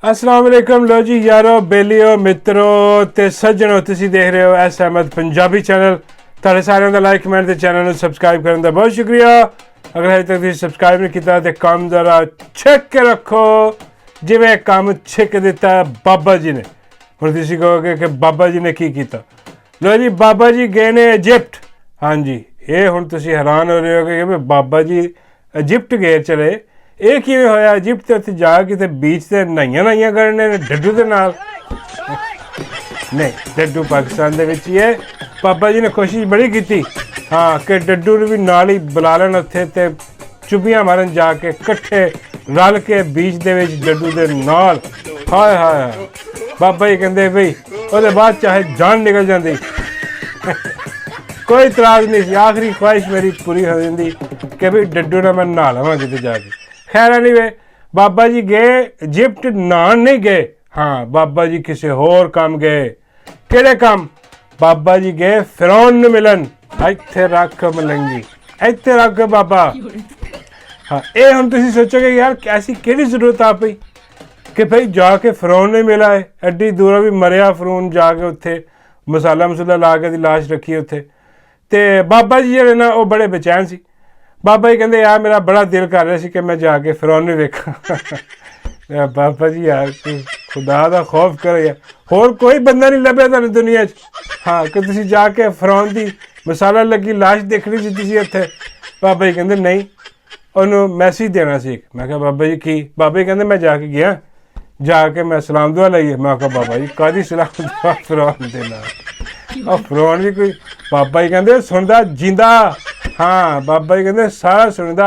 अस्सलाम वालेकुम लो जी यारो बेलियो मित्रों ते सज्जनों तुसीं देख रहे हो एस अहमद पंजाबी चैनल। तुहाडे सारिਆਂ ਦਾ लाइक कमेंट ते चैनल ਨੂੰ सब्सक्राइब ਕਰਨ ਦਾ बहुत शुक्रिया। अगर अजे तक तुसीं सब्सक्राइब नहीं ਕੀਤਾ ਤੇ ਕੰਮ ਜ਼ਰਾ ਛਿੱਕ ਕੇ ਰੱਖੋ ਜਿਵੇਂ ਕੰਮ ਛਿੱਕ ਦਿੱਤਾ ਬਾਬਾ ਜੀ ਨੇ। ਹੁਣ ਤੁਸੀਂ ਕਹੋਗੇ ਕਿ ਬਾਬਾ ਜੀ ਨੇ ਕੀ ਕੀਤਾ। ਲੋ ਜੀ ਬਾਬਾ ਜੀ ਗਏ ਨੇ ਇਜਿਪਟ। ਹਾਂਜੀ ਇਹ ਹੁਣ ਤੁਸੀਂ ਹੈਰਾਨ ਹੋ ਰਹੇ ਹੋਗੇ ਕਿ ਬਾਬਾ ਜੀ ਇਜਿਪਟ ਗਏ ਚਲੇ। ਇਹ ਕਿਵੇਂ ਹੋਇਆ ਇਜਿਪਟ ਤੇ ਉੱਥੇ ਜਾ ਕੇ ਤੇ ਬੀਚ ਤੇ ਨਹਾਈਆਂ ਕਰਨੇ ਨੇ ਡੱਡੂ ਦੇ ਨਾਲ। ਨਹੀਂ ਡੱਡੂ ਪਾਕਿਸਤਾਨ ਦੇ ਵਿੱਚ ਹੀ ਹੈ। ਬਾਬਾ ਜੀ ਨੇ ਕੋਸ਼ਿਸ਼ ਬੜੀ ਕੀਤੀ ਹਾਂ ਕਿ ਡੱਡੂ ਨੂੰ ਵੀ ਨਾਲ ਹੀ ਬੁਲਾ ਲੈਣ ਉੱਥੇ ਤੇ ਚੁੱਭੀਆਂ ਮਾਰਨ ਜਾ ਕੇ ਇਕੱਠੇ ਰਲ ਕੇ ਬੀਚ ਦੇ ਵਿੱਚ ਡੱਡੂ ਦੇ ਨਾਲ। ਹਾਏ ਹਾਏ ਬਾਬਾ ਜੀ ਕਹਿੰਦੇ ਬਈ ਉਹਦੇ ਬਾਅਦ ਚਾਹੇ ਜਾਨ ਨਿਕਲ ਜਾਂਦੀ ਕੋਈ ਇਤਰਾਜ਼ ਨਹੀਂ ਸੀ। ਆਖਰੀ ख्वाहिश ਮੇਰੀ ਪੂਰੀ ਹੋ ਜਾਂਦੀ ਕਿ ਵੀ ਡੱਡੂ ਨਾਲ ਮੈਂ ਨਹਾ ਲਵਾਂ ਕਿਤੇ ਜਾ ਕੇ। खैर एनीवे बाबा जी गए इजिप्ट नहान नहीं गए। हाँ बाबा जी किसी होर काम गए। किहड़े काम? बाबा जी गए फिरौन नूं मिलन। इत्थे रख मलंगी इत्थे रख बाबा। हाँ ये हुण तुसीं सोचोगे यार ऐसी किहड़ी जरूरत आ पई कि भाई जाके फिरौन नूं मिला है। एड्डी दूरों भी मरिया फिरौन जाके उत्थे मसाला मसूला ला के दी लाश रखी उत्थे ते बाबा जी जिहड़े ना वो बड़े बेचैन सी। बाबा जी कहते यार मेरा बड़ा दिल कर रहा है कि मैं जाके फिरौन नूं वेखां। बाबा जी यार खुदा दा खौफ करो यार होर कोई बंदा नहीं लभ्या तुहानूं दुनिया च। हाँ कि तुसीं जाके फिरौन दी मसाला लगी लाश देखनी सी तुसीं उत्थे। बाबा जी कहते नहीं उन्होंने मैसेज देना सी। मैं कहा बाबा जी की? बाबा जी कहते मैं जाके गया जाके मैं सलाम दुआ लई। मैं कहा बाबा जी कादी सलाम दुआ फिरौन दे नाल। और फिरौन भी कोई बाबा जी कहते सुनदा जिंदा। हाँ बाबा जी कहते सारा सुनदा।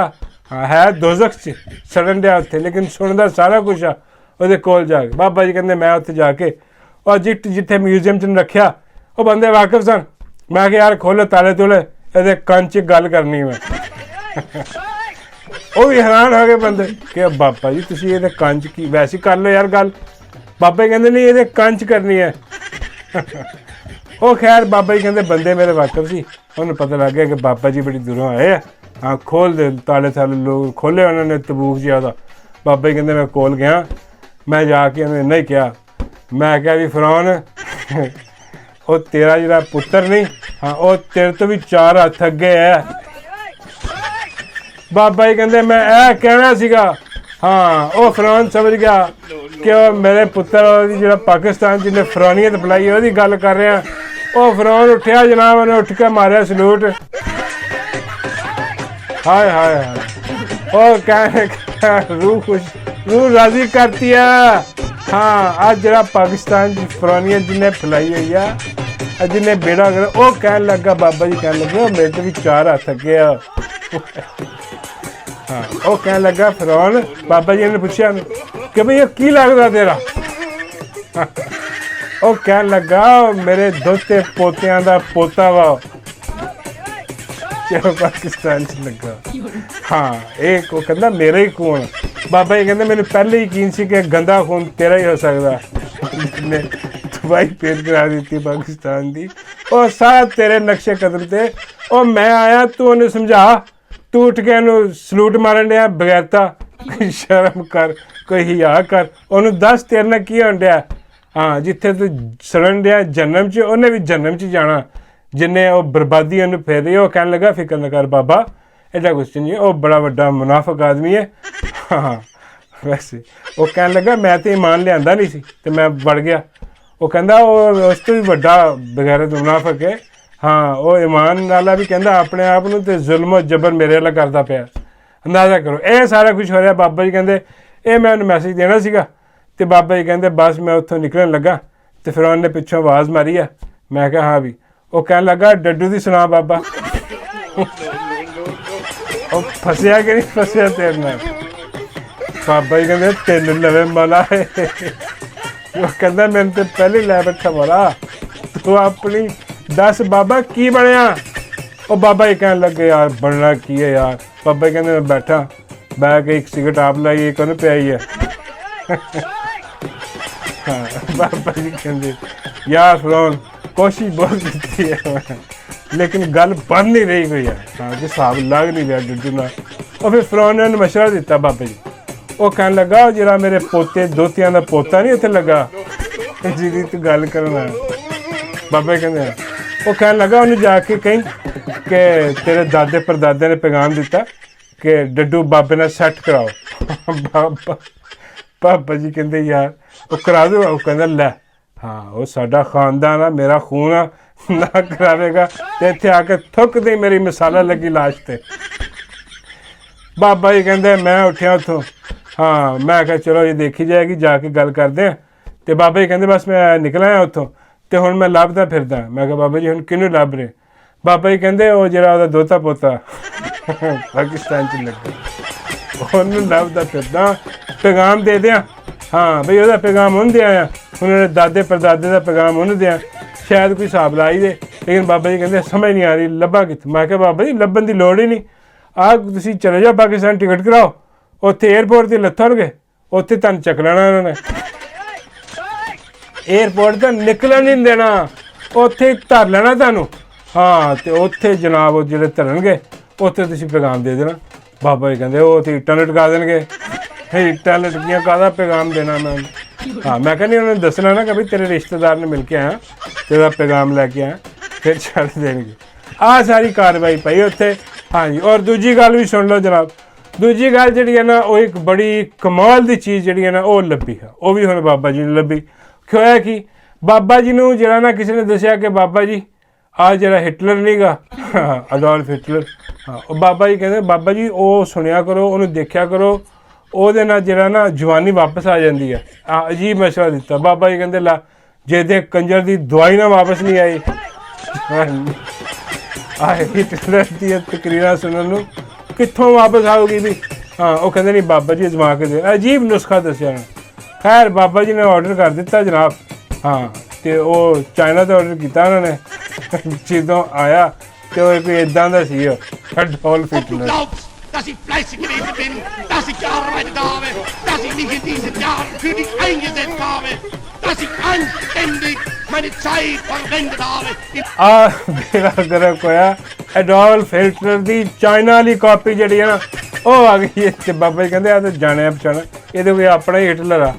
हाँ है दोज़ख च सड़न दिया उत्थे लेकिन सुनदा सारा कुछ आ ਉਹਦੇ ਕੋਲ ਜਾ ਕੇ। ਬਾਬਾ ਜੀ ਕਹਿੰਦੇ ਮੈਂ ਉੱਥੇ ਜਾ ਕੇ ਉਹ ਜਿੱਥੇ ਮਿਊਜ਼ੀਅਮ 'ਚ ਰੱਖਿਆ ਉਹ ਬੰਦੇ ਵਾਕਿਫ ਸਨ। ਮੈਂ ਕਿਹਾ ਯਾਰ ਖੋਲ੍ਹੋ ਤਾਲੇ ਤੂਲੇ ਇਹਦੇ ਕੰਨ 'ਚ ਗੱਲ ਕਰਨੀ ਮੈਂ। ਉਹ ਵੀ ਹੈਰਾਨ ਹੋ ਗਏ ਬੰਦੇ ਕਿ ਬਾਬਾ ਜੀ ਤੁਸੀਂ ਇਹਦੇ ਕੰਨ 'ਚ ਕੀ ਵੈਸੇ ਕਰ ਲਓ ਯਾਰ ਗੱਲ। ਬਾਬਾ ਜੀ ਕਹਿੰਦੇ ਨਹੀਂ ਇਹਦੇ ਕੰਨ 'ਚ ਕਰਨੀ ਹੈ। ਉਹ ਖੈਰ ਬਾਬਾ ਜੀ ਕਹਿੰਦੇ ਬੰਦੇ ਮੇਰੇ ਵਾਕਿਫ ਸੀ। ਉਹਨੂੰ ਪਤਾ ਲੱਗ ਗਿਆ ਕਿ ਬਾਬਾ ਜੀ ਬੜੀ ਦੂਰੋਂ ਆਏ ਆ। ਹਾਂ ਖੋਲ੍ਹ ਦੇ ਤਾਲੇ ਥਾਲੇ ਲੋਕ ਖੋਲ੍ਹੇ ਉਹਨਾਂ ਨੇ ਤਬੂਕ ਜਿਹਾ ਉਹਦਾ। ਬਾਬਾ ਜੀ ਕਹਿੰਦੇ ਮੈਂ ਕੋਲ ਗਿਆ ਮੈਂ ਜਾ ਕੇ ਉਹਨੇ ਨਹੀਂ ਕਿਹਾ। ਮੈਂ ਕਿਹਾ ਵੀ ਫਿਰੌਨ ਉਹ ਤੇਰਾ ਜਿਹੜਾ ਪੁੱਤਰ ਨਹੀਂ ਹਾਂ ਉਹ ਤੇਰੇ ਤੋਂ ਵੀ 4 ਹੱਥ ਅੱਗੇ ਹੈ। ਬਾਬਾ ਜੀ ਕਹਿੰਦੇ ਮੈਂ ਇਹ ਕਹਿਣਾ ਸੀਗਾ। ਹਾਂ ਉਹ ਫਿਰੌਨ ਸਮਝ ਗਿਆ ਕਿ ਉਹ ਮੇਰੇ ਪੁੱਤਰ ਉਹਦੀ ਜਿਹੜਾ ਪਾਕਿਸਤਾਨ ਜਿਹਨੇ ਫਿਰੌਨੀਅਤ ਬੁਲਾਈ ਉਹਦੀ ਗੱਲ ਕਰ ਰਿਹਾ। ਉਹ ਫਿਰੌਨ ਉੱਠਿਆ ਜਨਾਬ ਉਹਨੇ ਉੱਠ ਕੇ ਮਾਰਿਆ ਸਲੂਟ। ਹਾਏ ਹਾਏ ਹਾਏ ਉਹ ਕਹਿ रूह राजी करती है। हाँ आज जरा पाकिस्तान की फिरौनियत जिन्हें फैलाई हुई है जिन्हें बेड़ा कर वो कह लगा बाबा जी कह लगे मेरे तो भी 4 हथ अगे। हाँ वो कह लगा फिरौन बाबा जी ने पूछा कि भाई ये की लगता तेरा? वो कह लगा मेरे दोते पोतियां दा पोता वा पाकिस्तान च लगा। हाँ एक वो कहता मेरा ही खून। बाबा जी कहते मैंने पहले यकीन सी कि गंदा खून तेरा ही हो सकता जिसने दवाई पेश करा दी थी पाकिस्तान की। और सारा तेरे नक्शे कदम ते और मैं आया तू उन्हें समझा तू उठ के उन्हें सलूट मारन दिया बगैरता शर्म कर कोई हिया कर उन्हें दस तेरे नाल की होण दिया। हाँ जिथे तू सड़न दिया जन्नम च उन्हें भी जन्नम च जाना जिन्हें वो बर्बादी उन्हें फेर रही। वो कहने लगा फिक्र न कर बाबा एडा कुछ नहीं वो बड़ा वड्डा मुनाफिक आदमी है। हाँ वैसे वो कहने लगा मैं तो ईमान लिया नहीं सी तो मैं बढ़ गया। वो कहता वो उस तो भी वड्डा बगैरत मुनाफिक है। हाँ वो ईमान वाला भी कहता अपने आप नूं ते जुल्म जबर मेरे वाला करता पिया। अंदाज़ा करो ये सारा कुछ हो रहा। बाबा जी कहते ये मैं उन्हें मैसेज देना सीगा ते बाबा जी कहते बस मैं उत्थों निकलन लगा तो फिर उन्हें पिछों आवाज़ मारी है। मैं कहा हाँ भी वो कहने लगा डड्डू दी सुना बाबा। फसिया कि नहीं फसिया तेरे नाल? बाबा जी कहते तेन लवे माला है। वो कहता मैंने तो पहले लै बैठा माला तू अपनी दस बाबा की बनया? वो बाबा जी कहने लगे यार बनना की है यार। बाबा जी कहते मैं बैठा बह के एक सिगरेट आप लाई एक उन्हें पियाई है। हाँ बाबा जी कहते यार फिरौन कोशिश बहुत की है लेकिन गल बन नहीं रही कोई है। हाँ जो हिसाब लग नहीं रहा डुडू ना। और फिर फिरौन ने मशवरा दिता बाबा जी ਉਹ ਕਹਿਣ ਲੱਗਾ ਜਿਹੜਾ ਮੇਰੇ ਪੋਤੇ ਦੋਤਿਆਂ ਦਾ ਪੋਤਾ ਨਹੀਂ ਇੱਥੇ ਲੱਗਾ ਜਿਹਦੀ ਤੂੰ ਗੱਲ ਕਰਨਾ। ਬਾਬਾ ਜੀ ਕਹਿੰਦੇ ਉਹ ਕਹਿਣ ਲੱਗਾ ਉਹਨੂੰ ਜਾ ਕੇ ਕਹੀਂ ਕਿ ਤੇਰੇ ਦਾਦੇ ਪੜਦਾਦੇ ਨੇ ਪੈਗਾਮ ਦਿੱਤਾ ਕਿ ਡੱਡੂ ਬਾਬੇ ਨਾਲ ਸੈੱਟ ਕਰਾਓ। ਬਾਬਾ ਜੀ ਕਹਿੰਦੇ ਯਾਰ ਉਹ ਕਰਾ ਦੋ। ਉਹ ਕਹਿੰਦਾ ਲੈ ਹਾਂ ਉਹ ਸਾਡਾ ਖਾਨਦਾਨ ਆ, ਮੇਰਾ ਖੂਨ ਆ, ਨਾ ਕਰਾਵੇਗਾ ਤੇ ਇੱਥੇ ਆ ਕੇ ਥੁੱਕ ਦੇ ਮੇਰੀ ਮਸਾਲਾ ਲੱਗੀ ਲਾਸ਼ ਤੇ। ਬਾਬਾ ਜੀ ਕਹਿੰਦੇ ਮੈਂ ਉੱਠਿਆ ਉੱਥੋਂ, ਹਾਂ ਮੈਂ ਕਿਹਾ ਚਲੋ ਇਹ ਦੇਖੀ ਜਾਏਗੀ, ਜਾ ਕੇ ਗੱਲ ਕਰਦੇ ਆ। ਤੇ ਬਾਬਾ ਜੀ ਕਹਿੰਦੇ ਬਸ ਮੈਂ ਨਿਕਲ ਆਇਆ ਉੱਥੋਂ ਤੇ ਹੁਣ ਮੈਂ ਲੱਭਦਾ ਫਿਰਦਾ। ਮੈਂ ਕਿਹਾ ਬਾਬਾ ਜੀ ਹੁਣ ਕਿਹਨੂੰ ਲੱਭ ਰਹੇ? ਬਾਬਾ ਜੀ ਕਹਿੰਦੇ ਉਹ ਜਿਹੜਾ ਉਹਦਾ ਦੋਤਾ ਪੋਤਾ ਪਾਕਿਸਤਾਨ 'ਚ ਲੱਗਾ, ਉਹਨੂੰ ਲੱਭਦਾ ਫਿਰਦਾ, ਪੈਗਾਮ ਦੇ ਦਿਆਂ। ਹਾਂ ਬਈ ਉਹਦਾ ਪੈਗਾਮ ਉਹਨੂੰ ਦੇ ਆਇਆ, ਉਹਨਾਂ ਦੇ ਦਾਦੇ ਪੜਦਾਦੇ ਦਾ ਪੈਗਾਮ ਉਹਨੂੰ ਦਿਆਂ, ਸ਼ਾਇਦ ਕੋਈ ਹਿਸਾਬ ਲਾ ਹੀ ਦੇ। ਲੇਕਿਨ ਬਾਬਾ ਜੀ ਕਹਿੰਦੇ ਸਮਝ ਨਹੀਂ ਆ ਰਹੀ ਲੱਭਾਂ ਕਿੱਥੋਂ। ਮੈਂ ਕਿਹਾ ਬਾਬਾ ਜੀ ਲੱਭਣ ਦੀ ਲੋੜ ਹੀ ਨਹੀਂ, ਆਹ ਤੁਸੀਂ ਚਲੇ ਜਾਓ ਪਾਕਿਸਤਾਨ, ਟਿਕਟ ਕਰਾਓ, ਉੱਥੇ ਏਅਰਪੋਰਟ 'ਤੇ ਲੱਥਣਗੇ, ਉੱਥੇ ਤੁਹਾਨੂੰ ਚੱਕ ਲੈਣਾ ਉਹਨਾਂ ਨੇ, ਏਅਰਪੋਰਟ ਤੋਂ ਨਿਕਲਣ ਨਹੀਂ ਦੇਣਾ, ਉੱਥੇ ਧਰ ਲੈਣਾ ਤੁਹਾਨੂੰ। ਹਾਂ ਤੇ ਉੱਥੇ ਜਨਾਬ ਉਹ ਜਿਹੜੇ ਧਰਨਗੇ ਉੱਥੇ ਤੁਸੀਂ ਪੈਗਾਮ ਦੇ ਦੇਣਾ। ਬਾਬਾ ਜੀ ਕਹਿੰਦੇ ਉਹ ਤੇ ਇੱਟਾਂ ਲਟਕਾ ਦੇਣਗੇ। ਇੱਟਾਂ ਲਟਕੀਆਂ ਕਾਹਦਾ ਪੈਗਾਮ ਦੇਣਾ ਮੈਂ? ਹਾਂ ਮੈਂ ਕਹਿੰਦੀ ਉਹਨਾਂ ਨੂੰ ਦੱਸਣਾ ਨਾ ਕਿ ਵੀ ਤੇਰੇ ਰਿਸ਼ਤੇਦਾਰ ਨੇ ਮਿਲ ਕੇ ਆਇਆ, ਤੇਰਾ ਪੈਗਾਮ ਲੈ ਕੇ ਆਇਆ, ਫਿਰ ਛੱਡ ਦੇਣਗੇ। ਆਹ ਸਾਰੀ ਕਾਰਵਾਈ ਪਈ ਉੱਥੇ। ਹਾਂਜੀ ਔਰ ਦੂਜੀ ਗੱਲ ਵੀ ਸੁਣ ਲਓ ਜਨਾਬ, ਦੂਜੀ ਗੱਲ ਜਿਹੜੀ ਹੈ ਨਾ ਉਹ ਇੱਕ ਬੜੀ ਕਮਾਲ ਦੀ ਚੀਜ਼ ਜਿਹੜੀ ਹੈ ਨਾ ਉਹ ਲੱਭੀ ਹੈ, ਉਹ ਵੀ ਹੁਣ ਬਾਬਾ ਜੀ ਨੂੰ ਲੱਭੀ। ਹੋਇਆ ਕਿ ਬਾਬਾ ਜੀ ਨੂੰ ਜਿਹੜਾ ਨਾ ਕਿਸੇ ਨੇ ਦੱਸਿਆ ਕਿ ਬਾਬਾ ਜੀ ਆਹ ਜਿਹੜਾ ਹਿਟਲਰ ਨਹੀਂਗਾ ਅਡੋਲਫ ਹਿਟਲਰ, ਹਾਂ ਉਹ ਬਾਬਾ ਜੀ ਕਹਿੰਦੇ ਬਾਬਾ ਜੀ ਉਹ ਸੁਣਿਆ ਕਰੋ, ਉਹਨੂੰ ਦੇਖਿਆ ਕਰੋ, ਉਹਦੇ ਨਾਲ ਜਿਹੜਾ ਨਾ ਜਵਾਨੀ ਵਾਪਸ ਆ ਜਾਂਦੀ ਹੈ। ਅਜੀਬ ਮਸ਼ਵਰਾ ਦਿੱਤਾ। ਬਾਬਾ ਜੀ ਕਹਿੰਦੇ ਲਾ ਜੇ ਦੇ ਕੰਜਰ ਦੀ ਦਵਾਈ ਨਾ ਵਾਪਸ ਨਹੀਂ ਆਈ, ਹਿਟਲਰ ਦੀਆਂ ਤਕਰੀਰਾਂ ਸੁਣਨ ਨੂੰ ਕਿੱਥੋਂ ਵਾਪਸ ਆਊਗੀ ਵੀ? ਹਾਂ ਉਹ ਕਹਿੰਦੇ ਨਹੀਂ ਬਾਬਾ ਜੀ ਅਜਮਾ ਕੇ ਦੇ, ਅਜੀਬ ਨੁਸਖਾ ਦੱਸਿਆ। ਖੈਰ ਬਾਬਾ ਜੀ ਨੇ ਆਰਡਰ ਕਰ ਦਿੱਤਾ ਜਨਾਬ। ਹਾਂ ਤੇ ਉਹ ਚਾਈਨਾ ਤੋਂ ਆਰਡਰ ਕੀਤਾ ਉਹਨਾਂ ਨੇ, ਜਦੋਂ ਆਇਆ ਤੇ ਉਹ ਕੋਈ ਇੱਦਾਂ ਦਾ ਸੀ Adolf Hitler. dass ich fleißig gewesen bin, dass ich gearbeitet habe, dass ich mich in diesen Jahren für dich eingesetzt habe, dass ich anständig meine Zeit verwendet habe. ਮੇਰਾ ਗਰਕ ਹੋਇਆ ਅਡੋਲਫ ਹਿਟਲਰ ਦੀ ਚਾਈਨਾ ਵਾਲੀ copy ਜਿਹੜੀ ਹੈ ਨਾ ਉਹ ਆ ਗਈ ਤੇ ਬਾਬਾ ਜੀ ਕਹਿੰਦੇ ਆ ਤਾਂ ਜਾਣਿਆ ਪਛਾਣਾ, ਇਹਦੇ ਕੋਈ ਆਪਣਾ ਹੀ ਹਿਟਲਰ ਆ।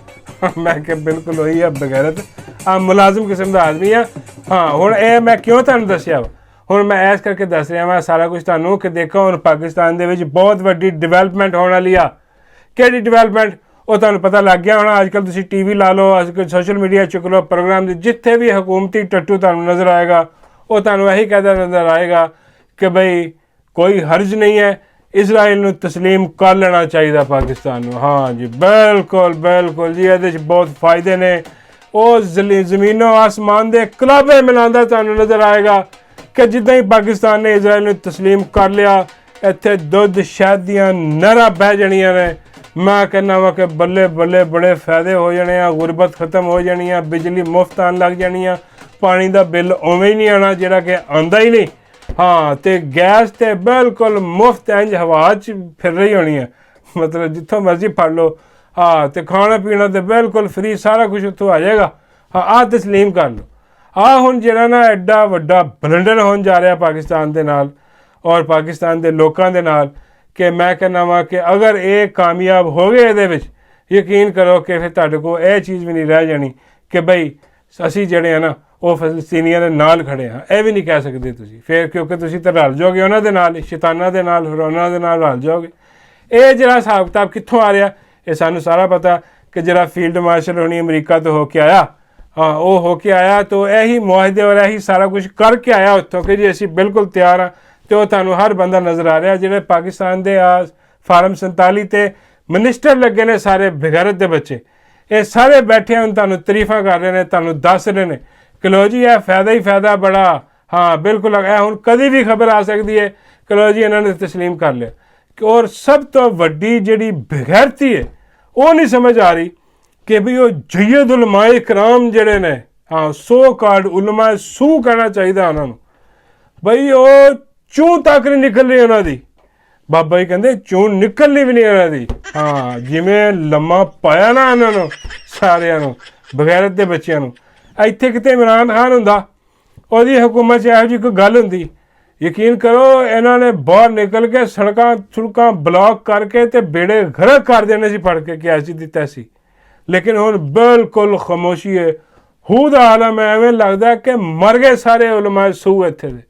ਮੈਂ ਕਿਹਾ ਬਿਲਕੁਲ ਉਹੀ ਆ, ਬਗੈਰਤ ਆ ਮੁਲਾਜ਼ਮ ਕਿਸਮ ਦਾ ਆਦਮੀ ਆ। ਹਾਂ ਹੁਣ ਇਹ ਮੈਂ ਕਿਉਂ ਤੁਹਾਨੂੰ ਦੱਸਿਆ ਵਾ, ਹੁਣ ਮੈਂ ਇਸ ਕਰਕੇ ਦੱਸ ਰਿਹਾ ਮੈਂ ਸਾਰਾ ਕੁਝ ਤੁਹਾਨੂੰ ਕਿ ਦੇਖੋ ਹੁਣ ਪਾਕਿਸਤਾਨ ਦੇ ਵਿੱਚ ਬਹੁਤ ਵੱਡੀ ਡਿਵੈਲਪਮੈਂਟ ਹੋਣ ਵਾਲੀ ਆ। ਕਿਹੜੀ ਡਿਵੈਲਪਮੈਂਟ ਉਹ ਤੁਹਾਨੂੰ ਪਤਾ ਲੱਗ ਗਿਆ ਹੋਣਾ। ਅੱਜ ਕੱਲ੍ਹ ਤੁਸੀਂ ਟੀ ਵੀ ਲਾ ਲਓ, ਅੱਜ ਕੱਲ੍ਹ ਸੋਸ਼ਲ ਮੀਡੀਆ ਚੁੱਕ ਲਓ, ਪ੍ਰੋਗਰਾਮ ਦੇ ਜਿੱਥੇ ਵੀ ਹਕੂਮਤੀ ਟੱਟੂ ਤੁਹਾਨੂੰ ਨਜ਼ਰ ਆਏਗਾ ਉਹ ਤੁਹਾਨੂੰ ਇਹੀ ਕਹਿੰਦਾ ਨਜ਼ਰ ਆਏਗਾ ਕਿ ਬਈ ਕੋਈ ਹਰਜ ਨਹੀਂ ਹੈ, ਇਜ਼ਰਾਈਲ ਨੂੰ ਤਸਲੀਮ ਕਰ ਲੈਣਾ ਚਾਹੀਦਾ ਪਾਕਿਸਤਾਨ ਨੂੰ। ਹਾਂ ਜੀ ਬਿਲਕੁਲ ਬਿਲਕੁਲ ਜੀ, ਇਹਦੇ 'ਚ ਬਹੁਤ ਫਾਇਦੇ ਨੇ। ਉਹ ਜ਼ਮੀਨੋਂ ਆਸਮਾਨ ਦੇ ਕਲਾਬੇ ਮਿਲਾਉਂਦਾ ਤੁਹਾਨੂੰ ਨਜ਼ਰ ਆਏਗਾ ਕਿ ਜਿੱਦਾਂ ਹੀ ਪਾਕਿਸਤਾਨ ਨੇ ਇਜ਼ਰਾਈਲ ਨੂੰ ਤਸਲੀਮ ਕਰ ਲਿਆ, ਇੱਥੇ ਦੁੱਧ ਸ਼ਹਿਦ ਦੀਆਂ ਨਹਿਰਾਂ ਬਹਿ ਜਾਣੀਆਂ ਨੇ। ਮੈਂ ਕਹਿੰਦਾ ਵਾ ਕਿ ਬੱਲੇ ਬੱਲੇ ਬੜੇ ਫਾਇਦੇ ਹੋ ਜਾਣੇ ਆ, ਗੁਰਬਤ ਖਤਮ ਹੋ ਜਾਣੀ ਆ, ਬਿਜਲੀ ਮੁਫਤ ਆਉਣ ਲੱਗ ਜਾਣੀ ਆ, ਪਾਣੀ ਦਾ ਬਿੱਲ ਉਵੇਂ ਹੀ ਨਹੀਂ ਆਉਣਾ ਜਿਹੜਾ ਕਿ ਆਉਂਦਾ ਹੀ ਨਹੀਂ। ਹਾਂ ਤੇ ਗੈਸ ਤੇ ਬਿਲਕੁਲ ਮੁਫਤ ਇੰਝ ਹਵਾ 'ਚ ਫਿਰ ਰਹੀ ਹੋਣੀ ਹੈ, ਮਤਲਬ ਜਿੱਥੋਂ ਮਰਜ਼ੀ ਫੜ ਲਓ। ਹਾਂ ਤੇ ਖਾਣਾ ਪੀਣਾ ਤੇ ਬਿਲਕੁਲ ਫਰੀ, ਸਾਰਾ ਕੁਝ ਉੱਥੋਂ ਆ ਜਾਏਗਾ। ਹਾਂ ਆਹ ਤਸਲੀਮ ਕਰ ਲਓ। ਆਹ ਹੁਣ ਜਿਹੜਾ ਨਾ ਐਡਾ ਵੱਡਾ ਬਲੰਡਰ ਹੋਣ ਜਾ ਰਿਹਾ ਪਾਕਿਸਤਾਨ ਦੇ ਨਾਲ ਔਰ ਪਾਕਿਸਤਾਨ ਦੇ ਲੋਕਾਂ ਦੇ ਨਾਲ ਕਿ ਮੈਂ ਕਹਿੰਦਾ ਵਾਂ ਕਿ ਅਗਰ ਇਹ ਕਾਮਯਾਬ ਹੋ ਗਏ ਇਹਦੇ ਵਿੱਚ, ਯਕੀਨ ਕਰੋ ਕਿ ਫਿਰ ਤੁਹਾਡੇ ਕੋਲ ਇਹ ਚੀਜ਼ ਵੀ ਨਹੀਂ ਰਹਿ ਜਾਣੀ ਕਿ ਬਈ ਅਸੀਂ ਜਿਹੜੇ ਆ ਨਾ ਉਹ ਫਲਸਤੀਨੀਆਂ ਦੇ ਨਾਲ ਖੜੇ ਹਾਂ। ਇਹ ਵੀ ਨਹੀਂ ਕਹਿ ਸਕਦੇ ਤੁਸੀਂ ਫਿਰ, ਕਿਉਂਕਿ ਤੁਸੀਂ ਤਾਂ ਰਲ ਜਾਓਗੇ ਉਹਨਾਂ ਦੇ ਨਾਲ, ਸ਼ੈਤਾਨਾਂ ਦੇ ਨਾਲ, ਫਿਰੌਨਾਂ ਦੇ ਨਾਲ ਰਲ ਜਾਓਗੇ। ਇਹ ਜਿਹੜਾ ਹਿਸਾਬ ਕਿਤਾਬ ਕਿੱਥੋਂ ਆ ਰਿਹਾ ਇਹ ਸਾਨੂੰ ਸਾਰਾ ਪਤਾ ਕਿ ਜਿਹੜਾ ਫੀਲਡ ਮਾਰਸ਼ਲ ਹੋਣੀ ਅਮਰੀਕਾ ਤੋਂ ਹੋ ਕੇ ਆਇਆ, ਹਾਂ ਉਹ ਹੋ ਕੇ ਆਇਆ ਤਾਂ ਇਹੀ ਮੁਆਹਦੇ ਔਰ ਇਹੀ ਸਾਰਾ ਕੁਝ ਕਰਕੇ ਆਇਆ ਉੱਥੋਂ ਕਿ ਜੀ ਅਸੀਂ ਬਿਲਕੁਲ ਤਿਆਰ ਹਾਂ। ਅਤੇ ਉਹ ਤੁਹਾਨੂੰ ਹਰ ਬੰਦਾ ਨਜ਼ਰ ਆ ਰਿਹਾ। ਜਿਹੜੇ ਪਾਕਿਸਤਾਨ ਦੇ ਫਾਰਮ 47 ਤੇ ਮਿਨਿਸਟਰ ਲੱਗੇ ਨੇ ਸਾਰੇ ਬਗੈਰਤ ਦੇ ਬੱਚੇ, ਇਹ ਸਾਰੇ ਬੈਠੇ ਹੁਣ ਤੁਹਾਨੂੰ ਤਾਰੀਫਾਂ ਕਰ ਰਹੇ ਨੇ, ਤੁਹਾਨੂੰ ਦੱਸ ਰਹੇ ਨੇ ਕਿ ਲੋ ਜੀ ਇਹ ਫਾਇਦਾ ਹੀ ਫਾਇਦਾ ਬੜਾ। ਹਾਂ ਬਿਲਕੁਲ ਇਹ ਹੁਣ ਕਦੀ ਵੀ ਖਬਰ ਆ ਸਕਦੀ ਹੈ ਕਿ ਲੋ ਜੀ ਇਹਨਾਂ ਨੇ ਤਸਲੀਮ ਕਰ ਲਿਆ। ਔਰ ਸਭ ਤੋਂ ਵੱਡੀ ਜਿਹੜੀ ਬਗੈਰਤੀ ਹੈ ਉਹ ਨਹੀਂ ਸਮਝ ਆ ਰਹੀ ਕਿ ਵੀ ਉਹ ਜਯਦ ਉਲਮਾ ਇਕਰਾਮ ਜਿਹੜੇ ਨੇ, ਹਾਂ ਸੋ ਕਾਲਡ ਉਲਮਾ ਸੂ ਕਹਿਣਾ ਚਾਹੀਦਾ ਉਹਨਾਂ ਨੂੰ, ਬਈ ਉਹ ਚੂੰ ਤੱਕ ਨਹੀਂ ਨਿਕਲ ਰਹੀ ਉਹਨਾਂ ਦੀ। ਬਾਬਾ ਜੀ ਕਹਿੰਦੇ ਚੂੰ ਨਿਕਲਣੀ ਵੀ ਨਹੀਂ ਉਹਨਾਂ ਦੀ। ਹਾਂ ਜਿਵੇਂ ਲੰਮਾ ਪਾਇਆ ਨਾ ਉਹਨਾਂ ਨੂੰ ਸਾਰਿਆਂ ਨੂੰ, ਬਗੈਰਤ ਦੇ ਬੱਚਿਆਂ ਨੂੰ। ਇੱਥੇ ਕਿਤੇ ਇਮਰਾਨ ਖਾਨ ਹੁੰਦਾ, ਉਹਦੀ ਹਕੂਮਤ 'ਚ ਇਹੋ ਜਿਹੀ ਕੋਈ ਗੱਲ ਹੁੰਦੀ ਯਕੀਨ ਕਰੋ ਇਹਨਾਂ ਨੇ ਬਾਹਰ ਨਿਕਲ ਕੇ ਸੜਕਾਂ ਬਲੌਕ ਕਰਕੇ ਤੇ ਬੇੜੇ ਗਰਕ ਕਰ ਦੇਣੇ ਸੀ ਪੜ ਕੇ ਕਿ ਐਸੀ ਦੀ ਤੈਸੀ। ਲੇਕਿਨ ਹੁਣ ਬਿਲਕੁਲ ਖਾਮੋਸ਼ੀ ਹੈ, ਹੂ ਦਾ ਆਲਮ ਹੈ। ਐਵੇਂ ਲੱਗਦਾ ਕਿ ਮਰ ਗਏ ਸਾਰੇ ਉਲਮਾ ਸੂ ਇੱਥੇ ਦੇ,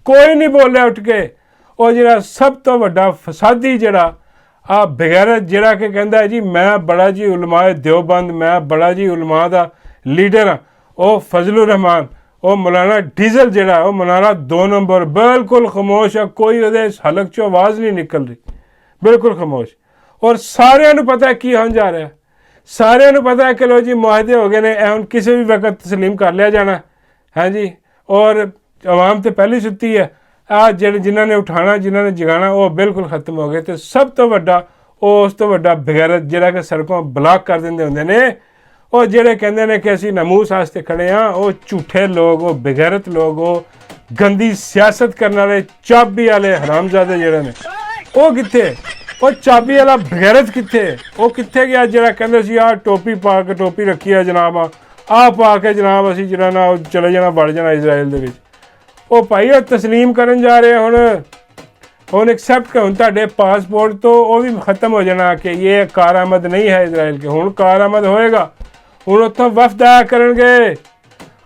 ਕੋਈ ਨਹੀਂ ਬੋਲਿਆ ਉੱਠ ਕੇ। ਉਹ ਜਿਹੜਾ ਸਭ ਤੋਂ ਵੱਡਾ ਫਸਾਦੀ ਜਿਹੜਾ ਆ ਬਗੈਰਤ ਜਿਹੜਾ ਕਿ ਕਹਿੰਦਾ ਹੈ ਜੀ ਮੈਂ ਬੜਾ ਜੀ ਉਲਮਾ ਦਿਓਬੰਦ, ਮੈਂ ਬੜਾ ਜੀ ਉਲਮਾ ਦਾ ਲੀਡਰ ਹਾਂ, ਉਹ ਫਜ਼ਲੁਰ ਰਹਿਮਾਨ, ਉਹ ਮੌਲਾਨਾ ਡੀਜ਼ਲ ਜਿਹੜਾ ਉਹ ਮੌਲਾਨਾ 2 ਨੰਬਰ ਬਿਲਕੁਲ ਖਾਮੋਸ਼ ਆ। ਕੋਈ ਉਹਦੇ ਹਲਕ 'ਚੋਂ ਆਵਾਜ਼ ਨਹੀਂ ਨਿਕਲ ਰਹੀ, ਬਿਲਕੁਲ ਖਾਮੋਸ਼। ਔਰ ਸਾਰਿਆਂ ਨੂੰ ਪਤਾ ਕੀ ਹੋਣ ਜਾ ਰਿਹਾ, ਸਾਰਿਆਂ ਨੂੰ ਪਤਾ ਹੈ ਕਿ ਲੋ ਜੀ ਮੁਆਹਦੇ ਹੋ ਗਏ ਨੇ, ਇਹ ਹੁਣ ਕਿਸੇ ਵੀ ਵਕਤ ਤਸਲੀਮ ਕਰ ਲਿਆ ਜਾਣਾ ਹੈ ਜੀ। ਔਰ ਆਵਾਮ ਤੇ ਪਹਿਲੀ ਸੁੱਤੀ ਹੈ, ਆ ਜਿਹੜੇ ਜਿਨ੍ਹਾਂ ਨੇ ਉਠਾਣਾ ਜਿਨ੍ਹਾਂ ਨੇ ਜਗਾਣਾ ਉਹ ਬਿਲਕੁਲ ਖਤਮ ਹੋ ਗਏ। ਤੇ ਸਭ ਤੋਂ ਵੱਡਾ ਉਸ ਤੋਂ ਵੱਡਾ ਬਗੈਰਤ ਜਿਹੜਾ ਕਿ ਸੜਕਾਂ ਬਲਾਕ ਕਰ ਦਿੰਦੇ ਹੁੰਦੇ ਨੇ, ਉਹ ਜਿਹੜੇ ਕਹਿੰਦੇ ਨੇ ਕਿ ਅਸੀਂ ਨਮੂਸ ਵਾਸਤੇ ਖੜੇ ਹਾਂ, ਉਹ ਝੂਠੇ ਲੋਕ, ਉਹ ਬਗੈਰਤ ਲੋਕ, ਉਹ ਗੰਦੀ ਸਿਆਸਤ ਕਰਨ ਵਾਲੇ ਚਾਬੀ ਵਾਲੇ ਹਰਾਮਜ਼ਾਦੇ ਜਿਹੜੇ ਨੇ, ਉਹ ਕਿੱਥੇ? ਉਹ ਚਾਬੀ ਵਾਲਾ ਬਗੈਰਤ ਕਿੱਥੇ? ਉਹ ਕਿੱਥੇ ਗਿਆ ਜਿਹੜਾ ਕਹਿੰਦੇ ਸੀ ਆਹ ਟੋਪੀ ਪਾ ਕੇ, ਟੋਪੀ ਰੱਖੀ ਆ ਜਨਾਬ, ਆਹ ਪਾ ਕੇ ਜਨਾਬ ਅਸੀਂ ਜਿਹੜਾ ਨਾ ਉਹ ਚਲੇ ਜਾਣਾ, ਵੜ ਜਾਣਾ ਇਜ਼ਰਾਈਲ ਦੇ ਵਿੱਚ। ਉਹ ਭਾਈ ਉਹ ਤਸਲੀਮ ਕਰਨ ਜਾ ਰਹੇ ਹੁਣ ਐਕਸੈਪਟ ਕਰ, ਹੁਣ ਤੁਹਾਡੇ ਪਾਸਪੋਰਟ ਤੋਂ ਉਹ ਵੀ ਖਤਮ ਹੋ ਜਾਣਾ ਕਿ ਇਹ ਕਾਰਾਮਦ ਨਹੀਂ ਹੈ ਇਜ਼ਰਾਈਲ ਕੇ। ਹੁਣ ਕਾਰਾਮਦ ਹੋਏਗਾ, ਹੁਣ ਉੱਥੋਂ ਵਫਦ ਆਇਆ ਕਰਨਗੇ,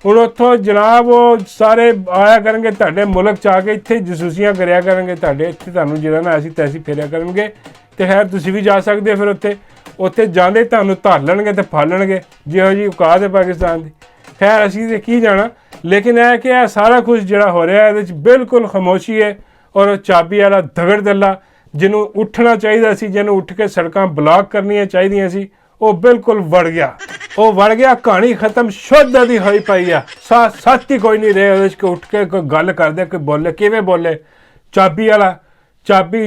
ਹੁਣ ਉੱਥੋਂ ਜਨਾਬ ਉਹ ਸਾਰੇ ਆਇਆ ਕਰਨਗੇ ਤੁਹਾਡੇ ਮੁਲਕ 'ਚ ਆ ਕੇ, ਇੱਥੇ ਜਸੂਸੀਆਂ ਕਰਿਆ ਕਰਨਗੇ ਤੁਹਾਡੇ, ਇੱਥੇ ਤੁਹਾਨੂੰ ਜਿਹੜਾ ਨਾ ਐਸੀ ਤੈਸੀ ਫੇਰਿਆ ਕਰਨਗੇ। ਤੇ ਖੈਰ ਤੁਸੀਂ ਵੀ ਜਾ ਸਕਦੇ ਹੋ, ਫਿਰ ਉੱਥੇ ਜਾਂਦੇ ਤੁਹਾਨੂੰ ਧਾਲਣਗੇ ਤੇ ਫਾਲਣਗੇ ਜਿਹੋ ਜੀ ਔਕਾਤ ਹੈ ਪਾਕਿਸਤਾਨ ਦੀ। ਖੈਰ ਅਸੀਂ ਤੇ ਕੀ ਜਾਣਾ, ਲੇਕਿਨ ਇਹ ਕਿ ਇਹ ਸਾਰਾ ਕੁਝ ਜਿਹੜਾ ਹੋ ਰਿਹਾ ਇਹਦੇ 'ਚ ਬਿਲਕੁਲ ਖਾਮੋਸ਼ੀ ਹੈ। ਔਰ ਉਹ ਚਾਬੀ ਵਾਲਾ ਦਗੜ ਦੱਲਾ ਜਿਹਨੂੰ ਉੱਠਣਾ ਚਾਹੀਦਾ ਸੀ, ਜਿਹਨੂੰ ਉੱਠ ਕੇ ਸੜਕਾਂ ਬਲਾਕ ਕਰਨੀਆਂ ਚਾਹੀਦੀਆਂ ਸੀ, ਉਹ ਬਿਲਕੁਲ ਵੜ ਗਿਆ, ਉਹ ਵੜ ਗਿਆ। ਕਹਾਣੀ ਖਤਮ ਸ਼ੁੱਧ ਦੀ ਹੋਈ ਪਈ ਆ, ਸੱਚ ਹੀ ਕੋਈ ਨਹੀਂ ਰਹੇ ਉਹਦੇ 'ਚ ਕਿ ਉੱਠ ਕੇ ਕੋਈ ਗੱਲ ਕਰਦੇ, ਕੋਈ ਬੋਲੇ, ਕਿਵੇਂ ਬੋਲੇ। ਚਾਬੀ ਵਾਲਾ ਚਾਬੀ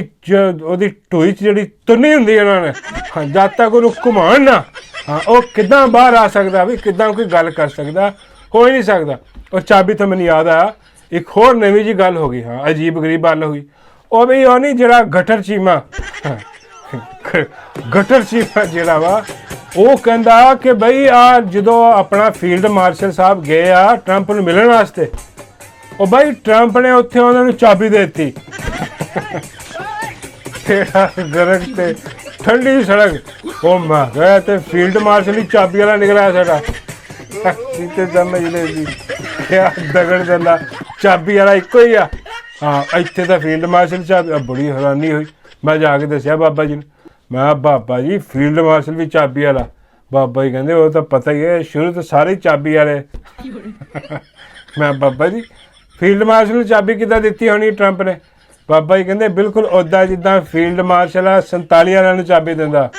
ਉਹਦੀ ਢੂਈ 'ਚ ਜਿਹੜੀ ਤੁੰਨੀ ਹੁੰਦੀ ਉਹਨਾਂ ਨੇ, ਹਾਂ ਜਦ ਤੱਕ ਉਹਨੂੰ ਘੁਮਾਉਣ ਨਾ, ਹਾਂ ਉਹ ਕਿੱਦਾਂ ਬਾਹਰ ਆ ਸਕਦਾ ਵੀ, ਕਿੱਦਾਂ ਕੋਈ ਗੱਲ ਕਰ ਸਕਦਾ, ਹੋ ਹੀ ਨਹੀਂ ਸਕਦਾ। ਔਰ ਚਾਬੀ ਤੋਂ ਮੈਨੂੰ ਯਾਦ ਆਇਆ ਇੱਕ ਹੋਰ ਨਵੀਂ ਜੀ ਗੱਲ ਹੋ ਗਈ, ਹਾਂ ਅਜੀਬ ਗਰੀਬ ਗੱਲ ਹੋਈ। ਉਹ ਵੀ ਉਹ ਨਹੀਂ ਜਿਹੜਾ ਗਟਰ ਚੀਮਾ ਜਿਹੜਾ ਵਾ, ਉਹ ਕਹਿੰਦਾ ਕਿ ਬਈ ਆ ਜਦੋਂ ਆਪਣਾ ਫੀਲਡ ਮਾਰਸ਼ਲ ਸਾਹਿਬ ਗਏ ਆ ਟਰੰਪ ਨੂੰ ਮਿਲਣ ਵਾਸਤੇ, ਉਹ ਬਈ ਟਰੰਪ ਨੇ ਉੱਥੇ ਉਹਨਾਂ ਨੂੰ ਚਾਬੀ ਦੇ ਦਿੱਤੀ। ਗਰਕ ਤੇ ਠੰਡੀ ਸੜਕ, ਉਹ ਮੈਂ ਗਿਆ ਤੇ ਫੀਲਡ ਮਾਰਸ਼ਲ ਹੀ ਚਾਬੀ ਵਾਲਾ ਨਿਕਲਿਆ ਸਾਡਾ। ਤੇ ਸਮਝ ਲੈ ਜੀ ਦਗੜ ਜਾਂਦਾ ਚਾਬੀ ਵਾਲਾ ਇੱਕੋ ਹੀ ਆ। ਹਾਂ ਇੱਥੇ ਤਾਂ ਫੀਲਡ ਮਾਰਸ਼ਲ ਚਾਬੀ, ਬੜੀ ਹੈਰਾਨੀ ਹੋਈ। ਮੈਂ ਜਾ ਕੇ ਦੱਸਿਆ ਬਾਬਾ ਜੀ ਨੂੰ, ਮੈਂ ਬਾਬਾ ਜੀ ਫੀਲਡ ਮਾਰਸ਼ਲ ਵੀ ਚਾਬੀ ਵਾਲਾ। ਬਾਬਾ ਜੀ ਕਹਿੰਦੇ ਉਹ ਤਾਂ ਪਤਾ ਹੀ ਹੈ, ਸ਼ੁਰੂ ਤੋਂ ਸਾਰੇ ਚਾਬੀ ਵਾਲੇ। ਮੈਂ ਬਾਬਾ ਜੀ ਫੀਲਡ ਮਾਰਸ਼ਲ ਨੂੰ ਚਾਬੀ ਕਿੱਦਾਂ ਦਿੱਤੀ ਹੋਣੀ ਟਰੰਪ ਨੇ? ਬਾਬਾ ਜੀ ਕਹਿੰਦੇ ਬਿਲਕੁਲ ਉੱਦਾਂ ਜਿੱਦਾਂ ਫੀਲਡ ਮਾਰਸ਼ਲ ਆ 47 ਵਾਲਿਆਂ ਨੂੰ ਚਾਬੀ ਦਿੰਦਾ,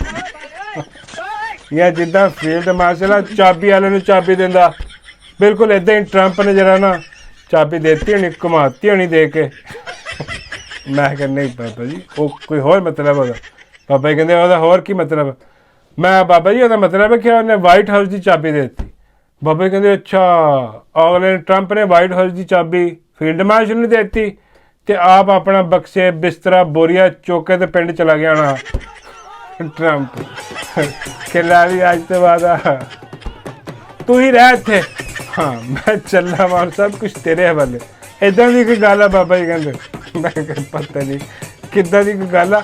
ਜਾਂ ਜਿੱਦਾਂ ਫੀਲਡ ਮਾਰਸ਼ਲ ਆ ਚਾਬੀ ਵਾਲਿਆਂ ਨੂੰ ਚਾਬੀ ਦਿੰਦਾ, ਬਿਲਕੁਲ ਇੱਦਾਂ ਹੀ ਟਰੰਪ ਨੇ ਜਿਹੜਾ ਨਾ ਚਾਬੀ ਦੇਤੀ ਹੋਣੀ, ਘੁਮਾਤੀ ਹੋਣੀ ਦੇ ਕੇ। ਮੈਂ ਕਹਿੰਦਾ ਨਹੀਂ ਬਾਬਾ ਜੀ ਉਹ ਕੋਈ ਹੋਰ ਮਤਲਬ ਉਹਦਾ। ਬਾਬਾ ਜੀ ਕਹਿੰਦੇ ਉਹਦਾ ਹੋਰ ਕੀ ਮਤਲਬ? ਮੈਂ ਬਾਬਾ ਜੀ ਉਹਦਾ ਮਤਲਬ ਹੈ ਕਿ ਉਹਨੇ ਵਾਈਟ ਹਾਊਸ ਦੀ ਚਾਬੀ ਦੇ ਦਿੱਤੀ। ਬਾਬਾ ਜੀ ਕਹਿੰਦੇ ਅੱਛਾ, ਅਗਲੇ ਟਰੰਪ ਨੇ ਵਾਈਟ ਹਾਊਸ ਦੀ ਚਾਬੀ ਫੀਲਡ ਮਾਰਸ਼ਲ ਨੂੰ ਦੇ ਦਿੱਤੀ ਤੇ ਆਪ ਆਪਣਾ ਬਕਸੇ ਬਿਸਤਰਾ ਬੋਰੀਆ ਚੁੱਕ ਕੇ ਤੇ ਪਿੰਡ ਚਲਾ ਗਿਆ ਹੋਣਾ ਟਰੰਪ। ਕਿਲਾ ਵੀ ਅੱਜ ਤੋਂ ਬਾਅਦ ਤੂੰ ਹੀ ਰਹਿ ਇੱਥੇ, ਹਾਂ ਮੈਂ ਚੱਲਾਂ ਮਾਰ, ਸਭ ਕੁਛ ਤੇਰੇ ਹਵਾਲੇ। ਇੱਦਾਂ ਦੀ ਕੋਈ ਗੱਲ ਆ ਬਾਬਾ ਜੀ ਕਹਿੰਦੇ। ਮੈਂ ਕਿਹਾ ਪਤਾ ਨਹੀਂ ਕਿੱਦਾਂ ਦੀ ਕੋਈ ਗੱਲ ਆ।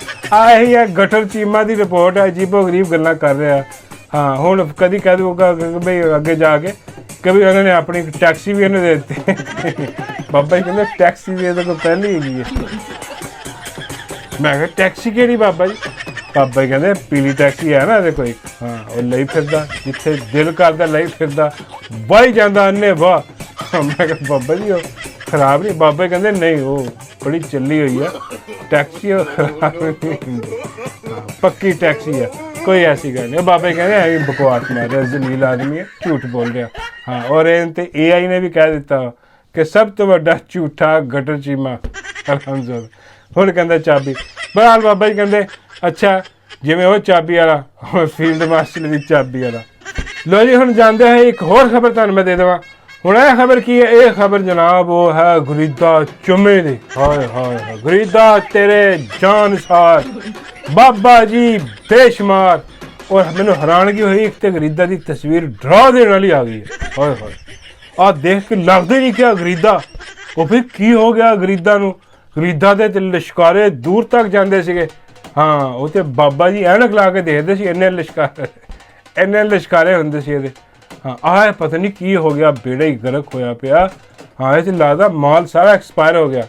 ਇਹੀ ਹੈ ਗਟਰ ਚੀਮਾ ਦੀ ਰਿਪੋਰਟ ਹੈ, ਅਜੀਬੋ ਗਰੀਬ ਗੱਲਾਂ ਕਰ ਰਿਹਾ। ਹਾਂ ਹੁਣ ਕਦੀ ਕਹਿ ਦਊਗਾ ਬਈ ਅੱਗੇ ਜਾ ਕੇ ਕभी ਉਹਨਾਂ ਨੇ ਆਪਣੀ ਟੈਕਸੀ ਵੀ ਉਹਨੇ ਦੇ ਦਿੱਤੀ। ਬਾਬਾ ਜੀ ਕਹਿੰਦੇ ਟੈਕਸੀ ਵੀ ਇਹਦੇ ਕੋਲ ਪਹਿਲੀ ਹੈਗੀ ਹੈ। ਮੈਂ ਕਿਹਾ ਟੈਕਸੀ ਕਿਹੜੀ ਬਾਬਾ ਜੀ? ਬਾਬਾ ਜੀ ਕਹਿੰਦੇ ਪੀਲੀ ਟੈਕਸੀ ਹੈ ਨਾ ਇਹਦੇ ਕੋਈ, ਹਾਂ ਉਹ ਲਈ ਫਿਰਦਾ, ਜਿੱਥੇ ਦਿਲ ਕਰਦਾ ਲਈ ਫਿਰਦਾ, ਵਾਹੀ ਜਾਂਦਾ ਅੰਨੇ ਵਾਹ। ਮੈਂ ਕਿਹਾ ਬਾਬਾ ਜੀ ਉਹ ਖਰਾਬ ਨਹੀਂ? ਬਾਬਾ ਜੀ ਕਹਿੰਦੇ ਨਹੀਂ ਉਹ ਬੜੀ ਚੱਲੀ ਹੋਈ ਆ ਟੈਕਸੀ, ਉਹ ਖਰਾਬ ਨਹੀਂ ਹੁੰਦੀ, ਪੱਕੀ ਟੈਕਸੀ ਆ, ਕੋਈ ਐਸੀ ਗੱਲ ਨਹੀਂ। ਬਾਬਾ ਜੀ ਕਹਿੰਦੇ ਐਵੇਂ ਬਕਵਾਸ ਮਾਰ ਰਿਹਾ, ਜ਼ਲੀਲ ਆਦਮੀ ਹੈ, ਝੂਠ ਬੋਲ ਰਿਹਾ। ਹਾਂ ਔਰ ਇਹ ਤੇ AI ਨੇ ਵੀ ਕਹਿ ਦਿੱਤਾ ਕਿ ਸਭ ਤੋਂ ਵੱਡਾ ਝੂਠਾ ਗਟਰ ਚੀਮਾ ਅਲਹਮਦੁਲਿਲਾ। ਹੁਣ ਕਹਿੰਦਾ ਚਾਬੀ। ਬਹਰਾਲ ਬਾਬਾ ਜੀ ਕਹਿੰਦੇ ਅੱਛਾ ਜਿਵੇਂ ਉਹ ਚਾਬੀ ਵਾਲਾ ਫੀਲਡ ਮਾਰਸ਼ਲ ਵੀ ਚਾਬੀ ਵਾਲਾ। ਲੋ ਜੀ ਹੁਣ ਜਾਂਦੇ ਹੋਏ ਇੱਕ ਹੋਰ ਖਬਰ ਤੁਹਾਨੂੰ ਮੈਂ ਦੇ ਦੇਵਾਂ। ਹੁਣ ਇਹ ਖਬਰ ਕੀ ਹੈ? ਇਹ ਖਬਰ ਜਨਾਬ ਉਹ ਹੈ ਗੁਰੀਦਾ ਚੁੰਮੇ ਦੀ। ਹਾਏ ਹਾਏ ਗੁਰੀਦਾ ਤੇਰੇ ਜਾਨਸਾਰ ਬਾਬਾ ਜੀ ਬੇਸ਼ੁਮਾਰ। ਔਰ ਮੈਨੂੰ ਹੈਰਾਨਗੀ ਹੋਈ, ਇੱਕ ਤੇ ਗਰੀਦਾ ਦੀ ਤਸਵੀਰ ਡਰਾ ਦੇਣ ਵਾਲੀ ਆ ਗਈ ਹੈ। ਹਾਏ ਹਾਏ ਆਹ ਦੇਖ ਕੇ ਲੱਗਦਾ ਹੀ ਨਹੀਂ ਕਿ ਗਰੀਦਾ ਉਹ ਫਿਰ ਕੀ ਹੋ ਗਿਆ ਗਰੀਦਾਂ ਨੂੰ? ਗਰੀਦਾਂ ਦੇ ਤੇ ਲਿਸ਼ਕਾਰੇ ਦੂਰ ਤੱਕ ਜਾਂਦੇ ਸੀਗੇ। ਹਾਂ, ਉਹ ਤੇ ਬਾਬਾ ਜੀ ਐਨਕ ਲਾ ਕੇ ਦੇਖਦੇ ਸੀ, ਇੰਨੇ ਲਿਸ਼ਕਾਰੇ ਹੁੰਦੇ ਸੀ ਇਹਦੇ। ਹਾਂ, ਆਹ ਪਤਾ ਨਹੀਂ ਕੀ ਹੋ ਗਿਆ, ਬੇੜਾ ਹੀ ਗਰਕ ਹੋਇਆ ਪਿਆ। ਹਾਂ, ਇਹ ਤੇ ਲੱਗਦਾ ਮਾਲ ਸਾਰਾ ਐਕਸਪਾਇਰ ਹੋ ਗਿਆ,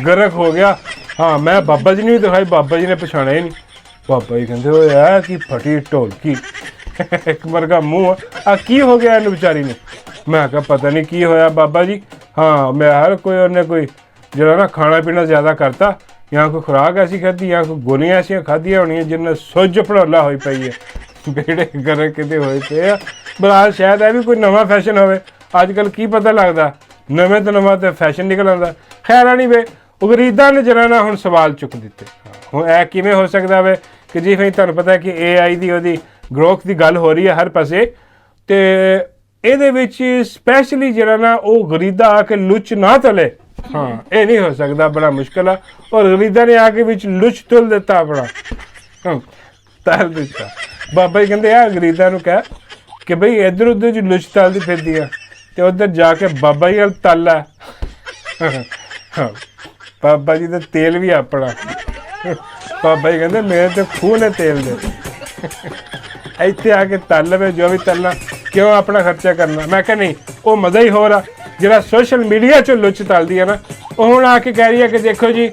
ਗਰਕ ਹੋ ਗਿਆ। ਹਾਂ, ਮੈਂ ਬਾਬਾ ਜੀ ਨੂੰ ਵੀ ਦਿਖਾਈ, ਬਾਬਾ ਜੀ ਨੇ ਪਛਾਣਿਆ ਹੀ ਨਹੀਂ। ਬਾਬਾ ਜੀ ਕਹਿੰਦੇ ਓਏ ਆ ਕੀ ਫਟੀ ਢੋਲਕੀ, ਇੱਕ ਮਰਗਾ ਮੂੰਹ ਆ, ਕੀ ਹੋ ਗਿਆ ਇਹਨੂੰ ਵਿਚਾਰੀ ਨੂੰ? ਮੈਂ ਕਿਹਾ ਪਤਾ ਨਹੀਂ ਕੀ ਹੋਇਆ ਬਾਬਾ ਜੀ। ਹਾਂ, ਮੈਂ ਹਰ ਕੋਈ ਉਹਨੇ ਕੋਈ ਜਿਹੜਾ ਨਾ ਖਾਣਾ ਪੀਣਾ ਜ਼ਿਆਦਾ ਕਰਤਾ, ਜਾਂ ਕੋਈ ਖੁਰਾਕ ਐਸੀ ਖਾਧੀ, ਜਾਂ ਕੋਈ ਗੋਲੀਆਂ ਐਸੀਆਂ ਖਾਧੀਆਂ ਹੋਣੀਆਂ ਜਿਹਨਾਂ ਸੁੱਜ ਭੜੋਲਾ ਹੋਈ ਪਈ ਹੈ, ਬੇੜੇ ਗਰਕ ਕਿਤੇ ਹੋਏ ਪਏ ਆ। ਬਰਾਲ ਸ਼ਾਇਦ ਇਹ ਵੀ ਕੋਈ ਨਵਾਂ ਫੈਸ਼ਨ ਹੋਵੇ, ਅੱਜ ਕੱਲ੍ਹ ਕੀ ਪਤਾ ਲੱਗਦਾ, ਨਵੇਂ ਤੋਂ ਨਵਾਂ ਤਾਂ ਫੈਸ਼ਨ ਨਿਕਲ ਆਉਂਦਾ। ਖੈਰ ਨਹੀਂ ਵੇ, ਉਗਰੀਦਾਂ ਨੇ ਜਿਹੜਾ ਨਾ ਹੁਣ ਸਵਾਲ ਚੁੱਕ ਦਿੱਤੇ। ਹੁਣ ਇਹ ਕਿਵੇਂ ਹੋ ਸਕਦਾ ਵੇ ਕਿ ਜਿਵੇਂ ਤੁਹਾਨੂੰ ਪਤਾ ਕਿ AI ਦੀ ਉਹਦੀ ਗਰੋਥ ਦੀ ਗੱਲ ਹੋ ਰਹੀ ਹੈ ਹਰ ਪਾਸੇ, ਤੇ ਇਹਦੇ ਵਿੱਚ ਸਪੈਸ਼ਲੀ ਜਿਹੜਾ ਨਾ ਉਹ ਗਰੀਦਾ ਆ ਕੇ ਲੁੱਚ ਨਾ ਤਲੇ। ਹਾਂ, ਇਹ ਨਹੀਂ ਹੋ ਸਕਦਾ, ਬੜਾ ਮੁਸ਼ਕਿਲ ਆ। ਔਰ ਗਰੀਦਾ ਨੇ ਆ ਕੇ ਵਿੱਚ ਲੁੱਚ ਤੁਲ ਦਿੱਤਾ ਆਪਣਾ, ਤਲ ਦਿੱਤਾ। ਬਾਬਾ ਜੀ ਕਹਿੰਦੇ ਆ ਗਰੀਦਾ ਨੂੰ ਕਹਿ ਕਿ ਬਈ ਇੱਧਰ ਉੱਧਰ ਚ ਲੁੱਚ ਤਲਦੀ ਫਿਰਦੀ ਆ, ਤੇ ਉੱਧਰ ਜਾ ਕੇ ਬਾਬਾ ਜੀ ਨਾਲ ਤਲ ਆ। ਬਾਬਾ ਜੀ ਦਾ ਤੇਲ ਵੀ ਆਪਣਾ। ਬਾਬਾ ਜੀ ਕਹਿੰਦੇ ਮੇਰੇ ਤੇ ਖੂਨ ਹੈ ਤੇਲ ਦੇ, ਇੱਥੇ ਆ ਕੇ ਤਲ ਲਵੇ ਜੋ ਵੀ ਤਲਣਾ, ਕਿਉਂ ਆਪਣਾ ਖਰਚਾ ਕਰਨਾ? ਮੈਂ ਕਿਹਾ ਨਹੀਂ, ਉਹ ਮਜ਼ਾ ਹੀ ਹੋ ਰਿਹਾ ਜਿਹੜਾ ਸੋਸ਼ਲ ਮੀਡੀਆ 'ਚ ਲੁੱਚ ਤਲਦੀ ਹੈ ਨਾ। ਉਹ ਹੁਣ ਆ ਕੇ ਕਹਿ ਰਹੀ ਹੈ ਕਿ ਦੇਖੋ ਜੀ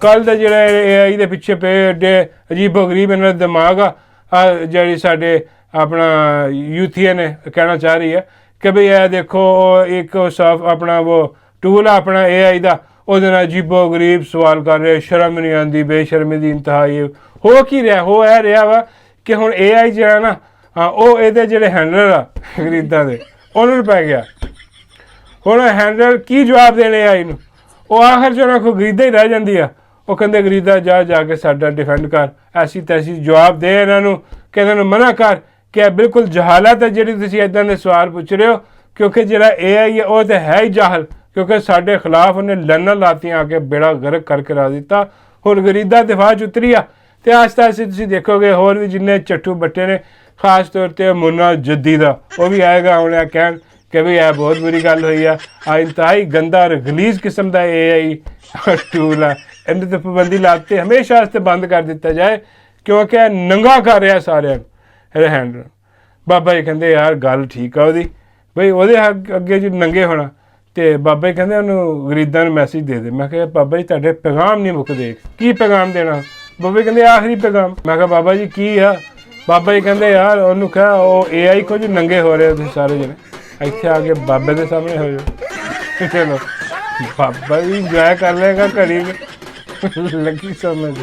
ਕੱਲ੍ਹ ਦਾ ਜਿਹੜਾ AI ਦੇ ਪਿੱਛੇ ਪਏ ਡੇ ਅਜੀਬੋ ਗਰੀਬ ਇਹਨਾਂ ਦਾ ਦਿਮਾਗ ਆ, ਜਿਹੜੀ ਸਾਡੇ ਆਪਣਾ ਯੂਥੀਏ ਨੇ ਕਹਿਣਾ ਚਾਹ ਰਹੀ ਹੈ ਕਿ ਬਈ ਇਹ ਦੇਖੋ ਇੱਕ ਆਪਣਾ ਉਹ ਟੂਲ ਆ ਆਪਣਾ AI ਦਾ, ਉਹਦੇ ਨਾਲ ਅਜੀਬੋ ਗਰੀਬ ਸਵਾਲ ਕਰ ਰਹੇ, ਸ਼ਰਮ ਨਹੀਂ ਆਉਂਦੀ, ਬੇਸ਼ਰਮੀ ਦੀ ਇੰਤਹਾ। ਇਹ ਹੋ ਕੀ ਰਿਹਾ? ਹੋ ਇਹ ਰਿਹਾ ਵਾ ਕਿ ਹੁਣ AI ਜਿਹੜਾ ਨਾ ਉਹ ਇਹਦੇ ਜਿਹੜੇ ਹੈਂਡਲਰ ਆ ਗਰੀਦਾਂ ਦੇ, ਉਹਨਾਂ ਨੂੰ ਪੈ ਗਿਆ। ਹੁਣ ਹੈਂਡਲਰ ਕੀ ਜਵਾਬ ਦੇਣ AI ਨੂੰ? ਉਹ ਆਖਰ 'ਚ ਉਹਨਾਂ ਕੋਲ ਗਰੀਦਾ ਹੀ ਰਹਿ ਜਾਂਦੀ ਆ। ਉਹ ਕਹਿੰਦੇ ਗਰੀਦਾ ਜਾ ਕੇ ਸਾਡਾ ਡਿਫੈਂਡ ਕਰ, ਐਸੀ ਤੈਸੀ ਜਵਾਬ ਦੇ ਇਹਨਾਂ ਨੂੰ, ਕਿ ਇਹਨਾਂ ਨੂੰ ਮਨਾ ਕਰ ਕਿ ਇਹ ਬਿਲਕੁਲ ਜਹਾਲਤ ਹੈ ਜਿਹੜੀ ਤੁਸੀਂ ਇੱਦਾਂ ਦੇ ਸਵਾਲ ਪੁੱਛ ਰਹੇ ਹੋ, ਕਿਉਂਕਿ ਜਿਹੜਾ AI ਹੈ ਉਹ ਤਾਂ ਹੈ ਹੀ ਜਾਹਲ, ਕਿਉਂਕਿ ਸਾਡੇ ਖਿਲਾਫ ਉਹਨੇ ਲਾਨਾਂ ਲਾਤੀਆਂ, ਆ ਕੇ ਬੇੜਾ ਗਰਕ ਕਰਕੇ ਰਾ ਦਿੱਤਾ। ਹੁਣ ਗਰੀਦਾ ਦਿਫਾਅ 'ਚ ਉਤਰੀ ਆ, ਅਤੇ ਆਸਤਾ ਆਸਤਾ ਤੁਸੀਂ ਦੇਖੋਗੇ ਹੋਰ ਵੀ ਜਿੰਨੇ ਚੱਟੂ ਬੱਟੇ ਨੇ, ਖਾਸ ਤੌਰ 'ਤੇ ਮੁੰਨਾ ਜੱਦੀ ਦਾ, ਉਹ ਵੀ ਆਏਗਾ ਹੁਣ ਇਹ ਕਹਿਣ ਕਿ ਵੀ ਇਹ ਬਹੁਤ ਬੁਰੀ ਗੱਲ ਹੋਈ ਆ, ਇੰਤਹਾਈ ਗੰਦਾ ਔਰ ਗਲੀਜ਼ ਕਿਸਮ ਦਾ AI ਟੂਲ ਆ, ਇਹਦੇ 'ਤੇ ਪਾਬੰਦੀ ਲਾਤੇ, ਹਮੇਸ਼ਾ ਵਾਸਤੇ ਬੰਦ ਕਰ ਦਿੱਤਾ ਜਾਏ, ਕਿਉਂਕਿ ਇਹ ਨੰਗਾ ਕਰ ਰਿਹਾ ਸਾਰਿਆਂ ਨੂੰ ਇਹਦੇ ਹੈਂਡਲ। ਬਾਬਾ ਜੀ ਕਹਿੰਦੇ ਯਾਰ ਗੱਲ ਠੀਕ ਆ ਉਹਦੀ, ਬਈ ਉਹਦੇ ਅੱਗੇ ਜੀ ਨੰਗੇ ਹੋਣਾ। ਅਤੇ ਬਾਬਾ ਜੀ ਕਹਿੰਦੇ ਉਹਨੂੰ ਗਰੀਦਾਂ ਨੂੰ ਮੈਸੇਜ ਦੇ ਦੇ। ਮੈਂ ਕਿਹਾ ਬਾਬਾ ਜੀ ਤੁਹਾਡੇ ਪੈਗਾਮ ਨਹੀਂ ਮੁੱਕਦੇ, ਕੀ ਪੈਗਾਮ ਦੇਣਾ? ਬਾਬਾ ਜੀ ਕਹਿੰਦੇ ਆਖਰੀ ਪੈਗਾਮ। ਮੈਂ ਕਿਹਾ ਬਾਬਾ ਜੀ ਕੀ ਆ? ਬਾਬਾ ਜੀ ਕਹਿੰਦੇ ਯਾਰ ਉਹਨੂੰ ਕਿਹਾ ਉਹ AI ਕੁਝ ਨੰਗੇ ਹੋ ਰਹੇ ਤੁਸੀਂ ਸਾਰੇ ਜਣੇ, ਇੱਥੇ ਆ ਕੇ ਬਾਬੇ ਦੇ ਸਾਹਮਣੇ ਹੋ ਜਾਓ। ਚਲੋ ਬਾਬਾ ਜੀ ਇੰਜੋਏ ਕਰ ਲਏਗਾ, ਘੜੀ ਲੱਗੀ ਸਮਝ।